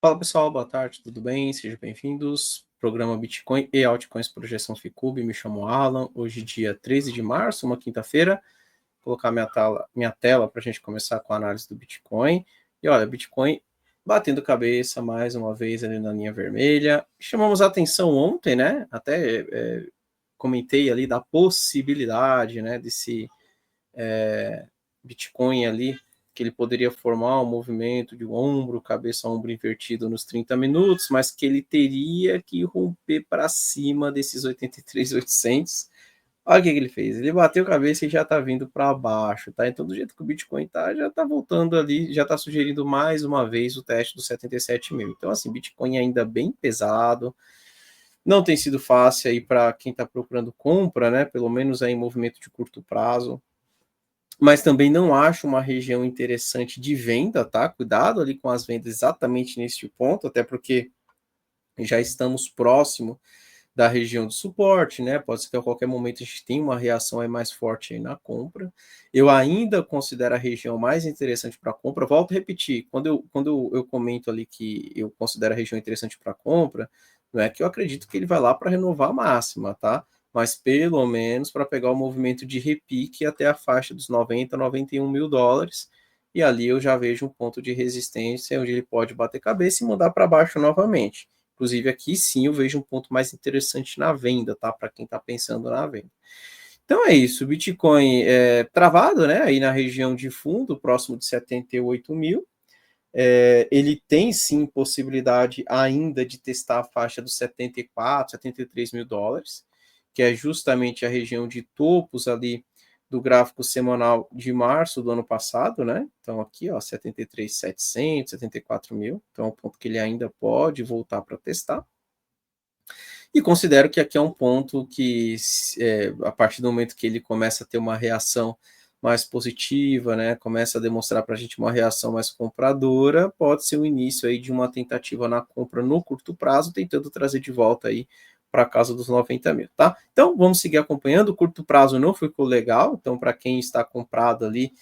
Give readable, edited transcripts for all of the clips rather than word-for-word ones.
Fala pessoal, boa tarde, tudo bem? Sejam bem-vindos. Programa Bitcoin e Altcoins Projeção Ficube. Me chamo Alan. Hoje, dia 13 de março, uma quinta-feira. Vou colocar minha tela para a gente começar com a análise do Bitcoin. E olha, Bitcoin batendo cabeça mais uma vez ali na linha vermelha. Chamamos a atenção ontem, né? Até comentei ali da possibilidade, né, desse Bitcoin ali, que ele poderia formar um movimento de ombro, cabeça, ombro invertido nos 30 minutos, mas que ele teria que romper para cima desses 83.800. Olha o que ele fez, ele bateu a cabeça e já está vindo para baixo, tá? Então, do jeito que o Bitcoin tá, já está voltando ali, já está sugerindo mais uma vez o teste dos 77 mil. Então, assim, Bitcoin ainda bem pesado, não tem sido fácil aí para quem está procurando compra, né? Pelo menos aí em movimento de curto prazo, mas também não acho uma região interessante de venda, tá? Cuidado ali com as vendas exatamente neste ponto, até porque já estamos próximo da região do suporte, né? Pode ser que a qualquer momento a gente tenha uma reação aí mais forte aí na compra. Eu ainda considero a região mais interessante para compra. Volto a repetir, quando eu comento ali que eu considero a região interessante para compra, não é que eu acredito que ele vai lá para renovar a máxima, tá? Mas pelo menos para pegar o movimento de repique até a faixa dos 90, 91 mil dólares. E ali eu já vejo um ponto de resistência onde ele pode bater cabeça e mudar para baixo novamente. Inclusive, aqui sim eu vejo um ponto mais interessante na venda, tá? Para quem está pensando na venda. Então é isso, o Bitcoin travado, né? Aí na região de fundo, próximo de 78 mil. Ele tem sim possibilidade ainda de testar a faixa dos 74, 73 mil dólares, que é justamente a região de topos ali do gráfico semanal de março do ano passado, né? Então aqui, ó, 73.700, 74 mil. Então é um ponto que ele ainda pode voltar para testar. E considero que aqui é um ponto que, a partir do momento que ele começa a ter uma reação mais positiva, né, começa a demonstrar para a gente uma reação mais compradora, pode ser o início aí de uma tentativa na compra no curto prazo, tentando trazer de volta aí para casa dos 90 mil, tá? Então, vamos seguir acompanhando. O curto prazo não ficou legal, então, para quem está comprado ali,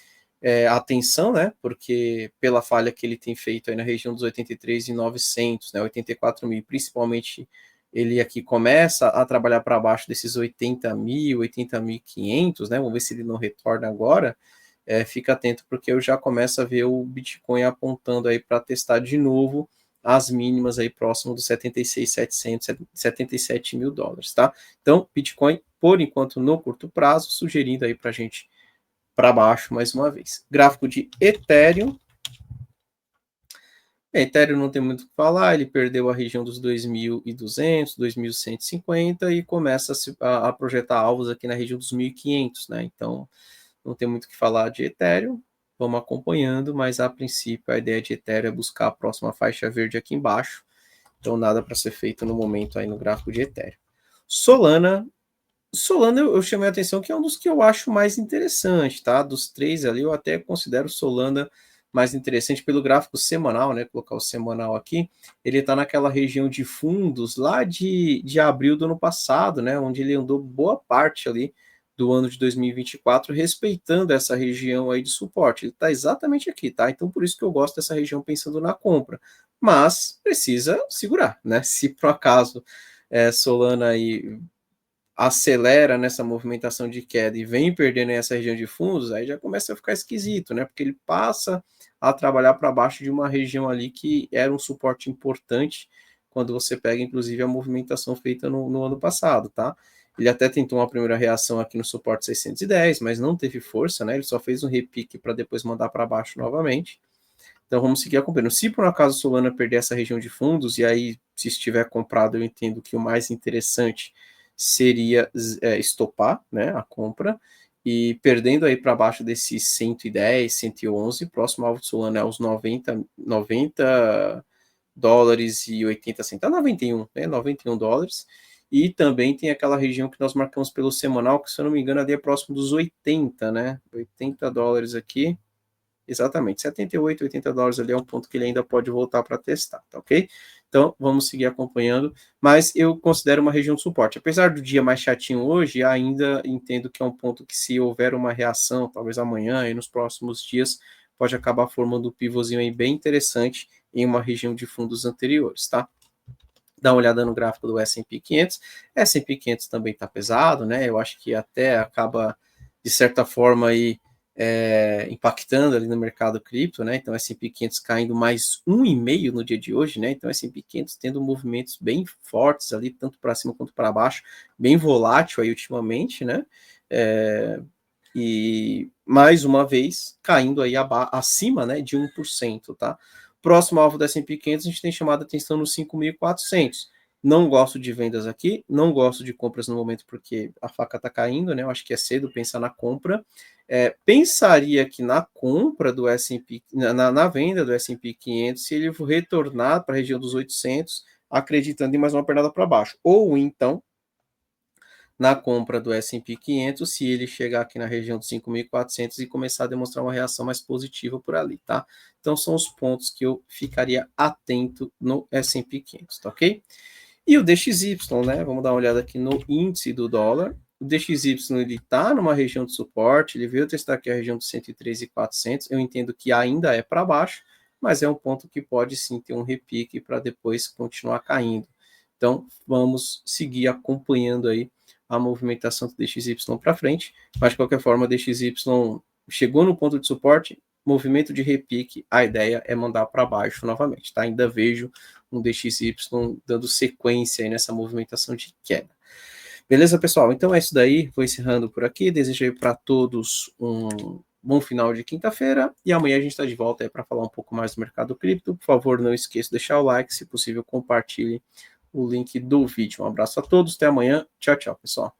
atenção, né? Porque pela falha que ele tem feito aí na região dos 83.900, né? 84 mil, principalmente ele aqui começa a trabalhar para baixo desses 80 mil, 80.500, né? Vamos ver se ele não retorna agora. Fica atento, porque eu já começo a ver o Bitcoin apontando aí para testar de novo as mínimas aí próximo dos 76.700, 77 mil dólares, tá? Então, Bitcoin, por enquanto, no curto prazo, sugerindo aí para a gente para baixo mais uma vez. Gráfico de Ethereum. Ethereum não tem muito o que falar, ele perdeu a região dos 2.200, 2.150 e começa a projetar alvos aqui na região dos 1.500, né? Então, não tem muito o que falar de Ethereum, vamos acompanhando, mas a princípio a ideia de Ethereum é buscar a próxima faixa verde aqui embaixo, então nada para ser feito no momento aí no gráfico de Ethereum. Solana eu chamei a atenção que é um dos que eu acho mais interessante, tá? Dos três ali, eu até considero Solana mais interessante pelo gráfico semanal, né? Colocar o semanal aqui. Ele está naquela região de fundos lá de abril do ano passado, né? Onde ele andou boa parte ali do ano de 2024, respeitando essa região aí de suporte. Ele está exatamente aqui, tá? Então, por isso que eu gosto dessa região pensando na compra. Mas precisa segurar, né? Se por acaso Solana aí acelera nessa movimentação de queda e vem perdendo essa região de fundos, aí já começa a ficar esquisito, né? Porque ele passa a trabalhar para baixo de uma região ali que era um suporte importante quando você pega, inclusive, a movimentação feita no ano passado, tá? Ele até tentou uma primeira reação aqui no suporte 610, mas não teve força, né? Ele só fez um repique para depois mandar para baixo novamente. Então vamos seguir acompanhando. Se por um acaso a Solana perder essa região de fundos, e aí se estiver comprado, eu entendo que o mais interessante seria estopar, né, a compra, e perdendo aí para baixo desses 110, 111, próximo alvo de Solana é os 90 dólares e 80 centavos, 91, né, 91 dólares, e também tem aquela região que nós marcamos pelo semanal, que se eu não me engano ali é próximo dos 80, né, 80 dólares aqui, exatamente, 78, 80 dólares ali é um ponto que ele ainda pode voltar para testar, tá ok? Então, vamos seguir acompanhando, mas eu considero uma região de suporte. Apesar do dia mais chatinho hoje, ainda entendo que é um ponto que, se houver uma reação, talvez amanhã e nos próximos dias, pode acabar formando um pivôzinho aí bem interessante em uma região de fundos anteriores, tá? Dá uma olhada no gráfico do S&P 500. S&P 500 também está pesado, né? Eu acho que até acaba, de certa forma, aí, impactando ali no mercado cripto, né? Então, S&P 500 caindo mais 1,5 no dia de hoje, né? Então, S&P 500 tendo movimentos bem fortes ali, tanto para cima quanto para baixo, bem volátil aí ultimamente, né? E mais uma vez caindo aí acima, né, de 1%, tá? Próximo alvo da S&P 500 a gente tem chamado a atenção nos 5.400. Não gosto de vendas aqui, não gosto de compras no momento porque a faca está caindo, né? Eu acho que é cedo pensar na compra. Pensaria que na compra do S&P, na venda do S&P 500, se ele retornar para a região dos 800, acreditando em mais uma pernada para baixo. Ou então, na compra do S&P 500, se ele chegar aqui na região dos 5.400 e começar a demonstrar uma reação mais positiva por ali, tá? Então, são os pontos que eu ficaria atento no S&P 500, tá ok? E o DXY, né? Vamos dar uma olhada aqui no índice do dólar. O DXY, ele está numa região de suporte, ele veio testar aqui a região dos 103.400. Eu entendo que ainda é para baixo, mas é um ponto que pode sim ter um repique para depois continuar caindo. Então, vamos seguir acompanhando aí a movimentação do DXY para frente, mas de qualquer forma, o DXY chegou no ponto de suporte, movimento de repique, a ideia é mandar para baixo novamente, tá? Ainda vejo um DXY dando sequência aí nessa movimentação de queda. Beleza, pessoal? Então é isso daí, vou encerrando por aqui, desejo aí para todos um bom final de quinta-feira, e amanhã a gente está de volta aí para falar um pouco mais do mercado cripto. Por favor, não esqueça de deixar o like, se possível, compartilhe o link do vídeo. Um abraço a todos, até amanhã. Tchau, tchau, pessoal.